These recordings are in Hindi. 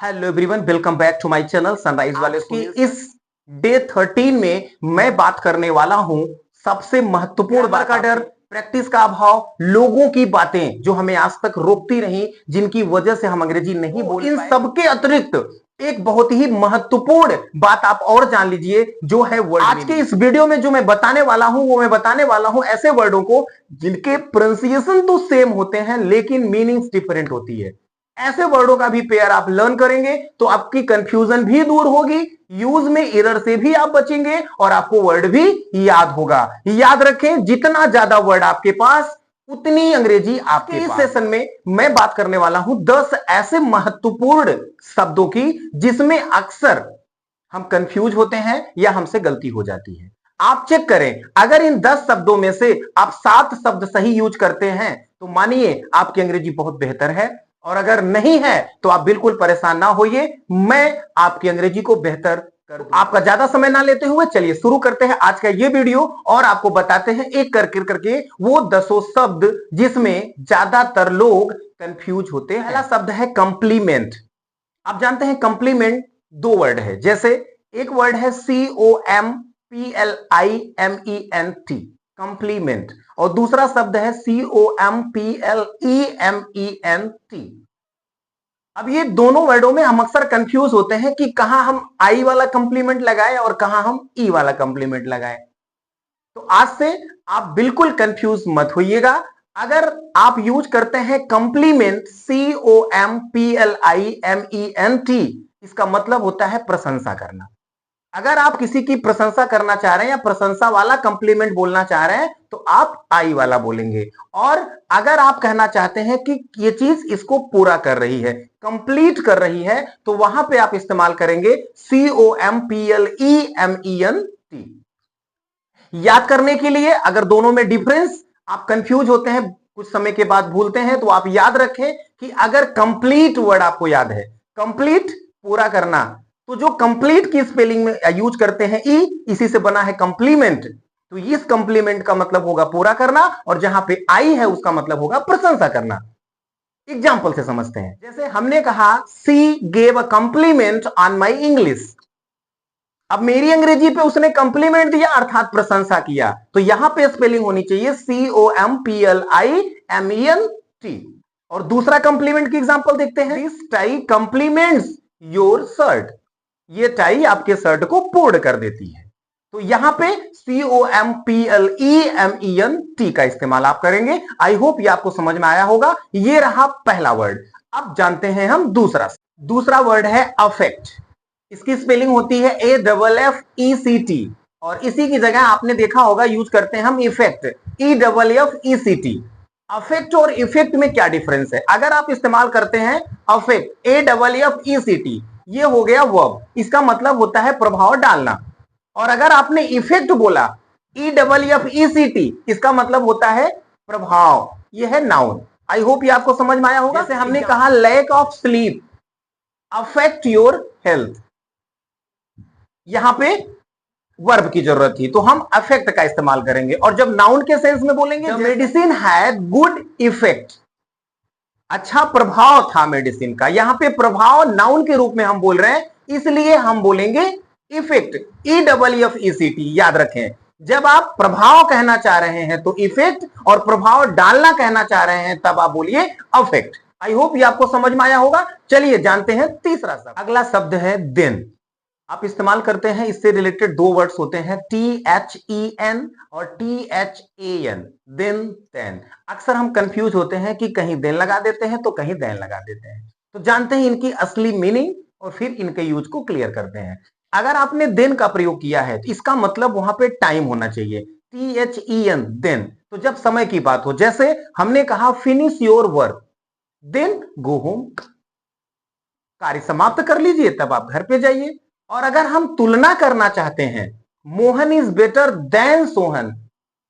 Hello everyone, welcome back to my channel Sunrise वाले की। इस डे 13 में मैं बात करने वाला हूं सबसे महत्वपूर्ण बात का डर, प्रैक्टिस का अभाव, लोगों की बातें जो हमें आज तक रोकती रही, जिनकी वजह से हम अंग्रेजी नहीं बोल पाए। इन सबके अतिरिक्त एक बहुत ही महत्वपूर्ण बात आप और जान लीजिए, जो है वर्ड। आज के इस वीडियो में जो मैं बताने वाला हूं वो मैं बताने वाला हूं ऐसे वर्डों को जिनके प्रोनाउंसिएशन तो सेम होते हैं लेकिन मीनिंग्स डिफरेंट होती है। ऐसे वर्डों का भी पेयर आप लर्न करेंगे तो आपकी कंफ्यूजन भी दूर होगी, यूज में एरर से भी आप बचेंगे और आपको वर्ड भी याद होगा। याद रखें, जितना ज्यादा वर्ड आपके पास उतनी अंग्रेजी आपके पास। इस सेशन में मैं बात करने वाला हूं 10 ऐसे महत्वपूर्ण शब्दों की जिसमें अक्सर हम कंफ्यूज होते हैं या हमसे गलती हो जाती है। आप चेक करें, अगर इन 10 शब्दों में से आप 7 शब्द सही यूज करते हैं तो मानिए आपकी अंग्रेजी बहुत बेहतर है, और अगर नहीं है तो आप बिल्कुल परेशान ना होइए, मैं आपकी अंग्रेजी को बेहतर कर दूंगा। आपका ज्यादा समय ना लेते हुए चलिए शुरू करते हैं आज का ये वीडियो और आपको बताते हैं एक करके वो 10 शब्द जिसमें ज्यादातर लोग कंफ्यूज होते हैं। पहला शब्द है कंप्लीमेंट। आप जानते हैं कंप्लीमेंट दो वर्ड है, जैसे एक वर्ड है COMPLIMENT कंप्लीमेंट, और दूसरा शब्द है COMPLEMENT। अब ये दोनों वर्डों में हम अक्सर कंफ्यूज होते हैं कि कहां हम आई वाला कंप्लीमेंट लगाएं और कहां हम ई वाला कंप्लीमेंट लगाएं। तो आज से आप बिल्कुल कंफ्यूज मत होइएगा। अगर आप यूज करते हैं कंप्लीमेंट COMPLIMENT, इसका मतलब होता है प्रशंसा करना। अगर आप किसी की प्रशंसा करना चाह रहे हैं या प्रशंसा वाला कंप्लीमेंट बोलना चाह रहे हैं तो आप आई वाला बोलेंगे, और अगर आप कहना चाहते हैं कि ये चीज इसको पूरा कर रही है, कंप्लीट कर रही है, तो वहां पे आप इस्तेमाल करेंगे COMPLEMENT। याद करने के लिए, अगर दोनों में डिफरेंस आप कंफ्यूज होते हैं, कुछ समय के बाद भूलते हैं, तो आप याद रखें कि अगर कंप्लीट वर्ड आपको याद है, कंप्लीट पूरा करना, तो जो कंप्लीट की स्पेलिंग में यूज करते हैं ई, इसी से बना है कंप्लीमेंट, तो इस कंप्लीमेंट का मतलब होगा पूरा करना, और जहां पे आई है उसका मतलब होगा प्रशंसा करना। एग्जाम्पल से समझते हैं, जैसे हमने कहा सी gave a complement on my English. अब मेरी अंग्रेजी पे उसने कंप्लीमेंट दिया अर्थात प्रशंसा किया, तो यहां पे स्पेलिंग होनी चाहिए COMPLIMENT। और दूसरा कंप्लीमेंट की एग्जांपल देखते हैं, दिस टाई कंप्लीमेंट्स योर शर्ट। ये टाई आपके शर्ट को पूर्ण कर देती है। तो यहां पे COMPLEMENT का इस्तेमाल आप करेंगे। आई होप ये आपको समझ में आया होगा। ये रहा पहला वर्ड। अब जानते हैं हम दूसरा वर्ड है अफेक्ट। इसकी स्पेलिंग होती है AFFECT, और इसी की जगह आपने देखा होगा यूज करते हैं हम इफेक्ट, EFFECT। अफेक्ट और इफेक्ट में क्या डिफरेंस है? अगर आप इस्तेमाल करते हैं अफेक्ट AFFECT, ये हो गया वर्ब, इसका मतलब होता है प्रभाव डालना। और अगर आपने इफेक्ट बोला EFFECT, इसका मतलब होता है प्रभाव, यह है नाउन। आई होप ये आपको समझ में आया होगा। जैसे हमने कहा lack of sleep affect your health, यहां पे वर्ब की जरूरत थी तो हम अफेक्ट का इस्तेमाल करेंगे। और जब नाउन के सेंस में बोलेंगे, मेडिसिन हैड गुड इफेक्ट, अच्छा प्रभाव था मेडिसिन का। यहां पे प्रभाव नाउन के रूप में हम बोल रहे हैं, इसलिए हम बोलेंगे इफेक्ट, EFFECT। याद रखें, जब आप प्रभाव कहना चाह रहे हैं तो इफेक्ट, और प्रभाव डालना कहना चाह रहे हैं तब आप बोलिए अफेक्ट। आई होप ये आपको समझ में आया होगा। चलिए जानते हैं तीसरा शब्द। अगला शब्द है देन। आप इस्तेमाल करते हैं, इससे रिलेटेड दो वर्ड्स होते हैं THEN और THAN, देन। अक्सर हम कंफ्यूज होते हैं कि कहीं देन लगा देते हैं तो कहीं देन लगा देते हैं। तो जानते हैं इनकी असली मीनिंग और फिर इनके यूज को क्लियर करते हैं। अगर आपने देन का प्रयोग किया है तो इसका मतलब वहां पे टाइम होना चाहिए, THEN देन। तो जब समय की बात हो, जैसे हमने कहा finish your work then go home, कार्य समाप्त कर लीजिए तब आप घर पे जाइए। और अगर हम तुलना करना चाहते हैं, Mohan is better than Sohan,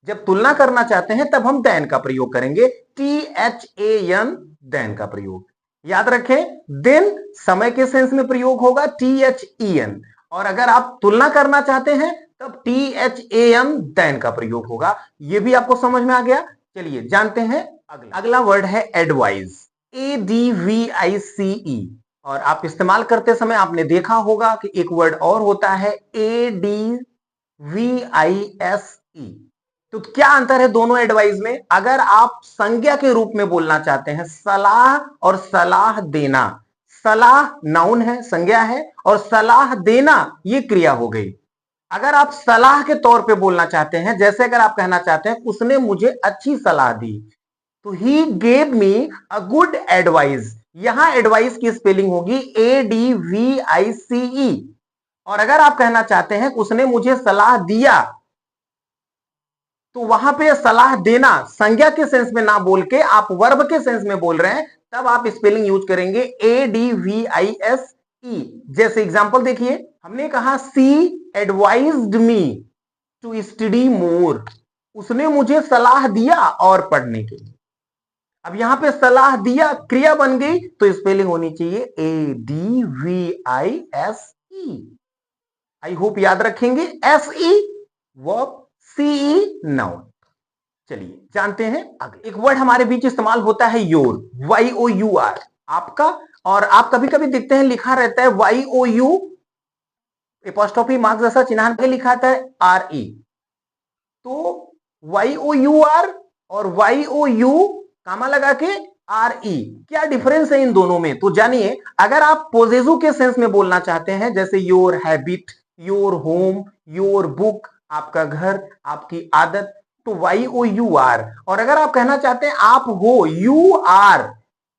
जब तुलना करना चाहते हैं तब हम देन का प्रयोग करेंगे, THAN देन का प्रयोग। याद रखें, देन समय के सेंस में प्रयोग होगा THEN, और अगर आप तुलना करना चाहते हैं तब THAN देन का प्रयोग होगा। यह भी आपको समझ में आ गया। चलिए जानते हैं अगला वर्ड है एडवाइज, ADVICE। और आप इस्तेमाल करते समय आपने देखा होगा कि एक वर्ड और होता है ADVISE। तो क्या अंतर है दोनों एडवाइस में? अगर आप संज्ञा के रूप में बोलना चाहते हैं, सलाह और सलाह देना, सलाह नाउन है, संज्ञा है, और सलाह देना ये क्रिया हो गई। अगर आप सलाह के तौर पे बोलना चाहते हैं, जैसे अगर आप कहना चाहते हैं उसने मुझे अच्छी सलाह दी, तो he gave me a good advice, यहां एडवाइस की स्पेलिंग होगी ADVICE। और अगर आप कहना चाहते हैं उसने मुझे सलाह दिया, तो वहां पे सलाह देना संज्ञा के सेंस में ना बोल के आप वर्ब के सेंस में बोल रहे हैं, तब आप स्पेलिंग यूज करेंगे ADVISE। जैसे एग्जांपल देखिए, हमने कहा she advised me to study more, उसने मुझे सलाह दिया और पढ़ने के लिए। अब यहां पे सलाह दिया क्रिया बन गई, तो स्पेलिंग होनी चाहिए ADVISE। आई होप याद रखेंगे। SE verb, CE noun. चलिए जानते हैं अगले एक वर्ड हमारे बीच इस्तेमाल होता है योर, YOUR, आपका। और आप कभी कभी देखते हैं लिखा रहता है YOU एपोस्ट्रोफी मार्क जैसा चिन्हांक के लिखा आता है RE। तो YOUR और YOU कामा लगा के RE, क्या डिफरेंस है इन दोनों में? तो जानिए, अगर आप पोजेसिव के सेंस में बोलना चाहते हैं, जैसे your habit, your home, your book, आपका घर, आपकी आदत, तो YOUR। और अगर आप कहना चाहते हैं आप हो, you are,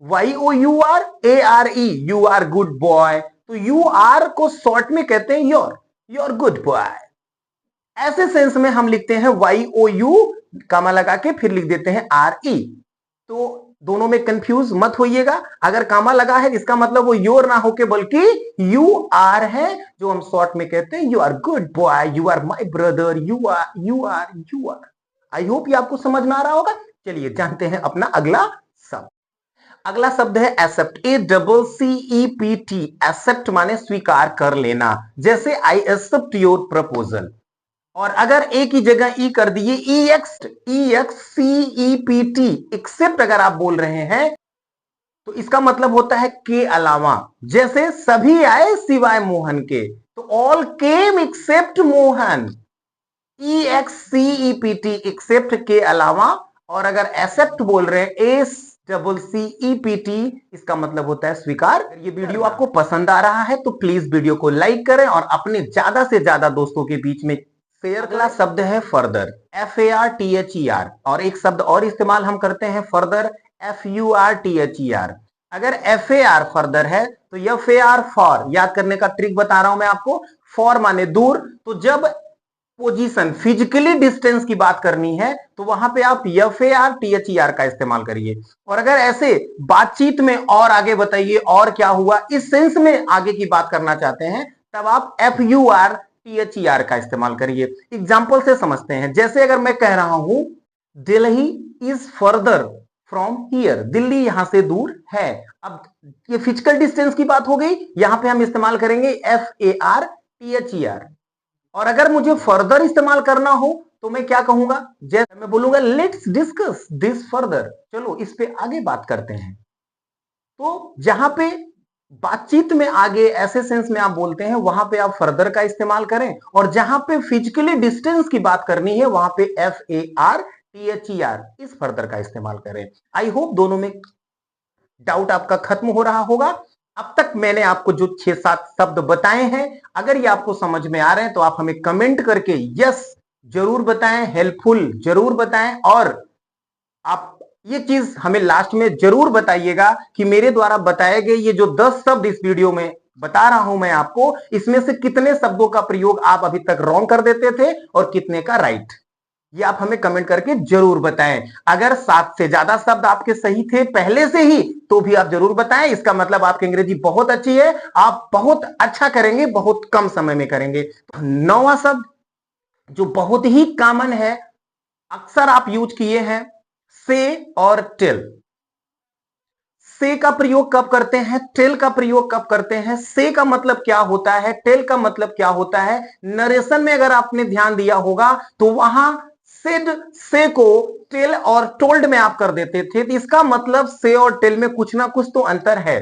YOUR ARE, you are good boy, तो यू आर को शॉर्ट में कहते हैं योर गुड बॉय। ऐसे सेंस में हम लिखते हैं YOU कामा लगा के फिर लिख देते हैं RE। तो दोनों में कंफ्यूज मत होइएगा, अगर कामा लगा है इसका मतलब वो योर ना होके बल्कि यू आर है, जो हम शॉर्ट में कहते हैं you are good boy, you are my brother, you are. I hope ये आपको समझ में आ रहा होगा। चलिए जानते हैं अपना अगला शब्द। अगला शब्द है एक्सेप्ट, ACCEPT। एक्सेप्ट माने स्वीकार कर लेना, जैसे आई एक्सेप्ट योर प्रपोजल। और अगर ए की जगह ई कर दिए, EXCEPT, एक्सेप्ट अगर आप बोल रहे हैं, तो इसका मतलब होता है के अलावा। जैसे सभी आए सिवाय मोहन के, तो all came except Mohan. EXCEPT, except के अलावा। और अगर एक्सेप्ट बोल रहे हैं, ACCEPT, इसका मतलब होता है स्वीकार। ये वीडियो आपको पसंद आ रहा है तो प्लीज वीडियो को लाइक करें और अपने ज्यादा से ज्यादा दोस्तों के बीच में शेयर। अगला शब्द है फर्दर, FARTHER। और एक शब्द और इस्तेमाल हम करते हैं फर्दर, FURTHER। अगर FAR फर्दर है तो FAR फॉर, याद करने का ट्रिक बता रहा हूं मैं आपको। फॉर माने दूर, तो जब पोजीशन फिजिकली डिस्टेंस की बात करनी है तो वहां पे आप FARTHER का इस्तेमाल करिए। और अगर ऐसे बातचीत में और आगे बताइए और क्या हुआ, इस सेंस में आगे की बात करना चाहते हैं, तब आप FURTHER का इस्तेमाल करिए। एग्जाम्पल से समझते हैं, जैसे अगर मैं कह रहा हूं Delhi is further from here, Delhi यहां से दूर है। अब ये फिजिकल डिस्टेंस की बात हो गई, यहां पे हम इस्तेमाल करेंगे FARTHER। और अगर मुझे फर्दर इस्तेमाल करना हो तो मैं क्या कहूंगा, जैसे मैं बोलूंगा लेट्स डिस्कस दिस फर्दर, चलो इस पे आगे बात करते हैं। तो जहां पे बातचीत में आगे ऐसे सेंस में आप बोलते हैं, वहां पे आप फर्दर का इस्तेमाल करें। और जहां पे फिजिकली डिस्टेंस की बात करनी है, वहां पे FARTHER, इस फर्दर का इस्तेमाल करें। आई होप दोनों में डाउट आपका खत्म हो रहा होगा। अब तक मैंने आपको जो 6-7 शब्द बताए हैं, अगर ये आपको समझ में आ रहे हैं तो आप हमें कमेंट करके यस जरूर बताएं, हेल्पफुल जरूर बताएं। और आप ये चीज हमें लास्ट में जरूर बताइएगा कि मेरे द्वारा बताए गए ये जो 10 शब्द इस वीडियो में बता रहा हूं मैं आपको, इसमें से कितने शब्दों का प्रयोग आप अभी तक रॉन्ग कर देते थे और कितने का राइट। ये आप हमें कमेंट करके जरूर बताएं। अगर 7 से ज्यादा शब्द आपके सही थे पहले से ही, तो भी आप जरूर बताएं, इसका मतलब आपकी अंग्रेजी बहुत अच्छी है, आप बहुत अच्छा करेंगे, बहुत कम समय में करेंगे। तो 9वां शब्द जो बहुत ही कॉमन है, अक्सर आप यूज किए हैं, से और टिल। से का प्रयोग कब करते हैं, टेल का प्रयोग कब करते हैं? से का मतलब क्या होता है, टेल का मतलब क्या होता है? नरेशन में अगर आपने ध्यान दिया होगा तो वहां सेड से को टेल और टोल्ड में आप कर देते थे, तो इसका मतलब से और टेल में कुछ ना कुछ तो अंतर है।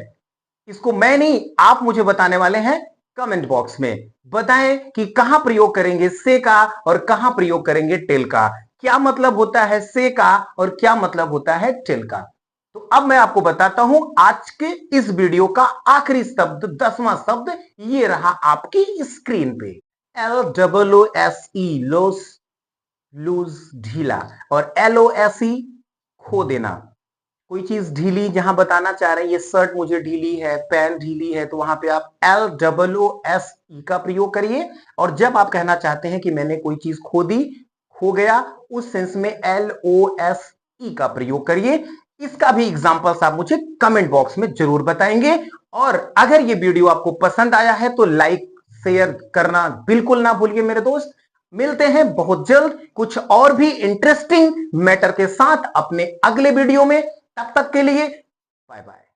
इसको मैं नहीं, आप मुझे बताने वाले हैं कमेंट बॉक्स में। बताएं कि कहां प्रयोग करेंगे से का और कहां प्रयोग करेंगे टिल का। क्या मतलब होता है से का और क्या मतलब होता है टिल का। तो अब मैं आपको बताता हूं आज के इस वीडियो का आखिरी शब्द, 10वां शब्द ये रहा आपकी स्क्रीन पे। LOOSE, लोस, लूज, ढीला, और LOSE, खो देना। कोई चीज ढीली जहां बताना चाह रहे हैं, ये शर्ट मुझे ढीली है, पैंट ढीली है, तो वहां पे आप LOOSE का प्रयोग करिए। और जब आप कहना चाहते हैं कि मैंने कोई चीज खो दी, खो गया, उस सेंस में LOSE का प्रयोग करिए। इसका भी एग्जांपल्स आप मुझे कमेंट बॉक्स में जरूर बताएंगे। और अगर ये वीडियो आपको पसंद आया है तो लाइक शेयर करना बिल्कुल ना भूलिए मेरे दोस्त। मिलते हैं बहुत जल्द कुछ और भी इंटरेस्टिंग मैटर के साथ अपने अगले वीडियो में। तब तक के लिए बाय बाय।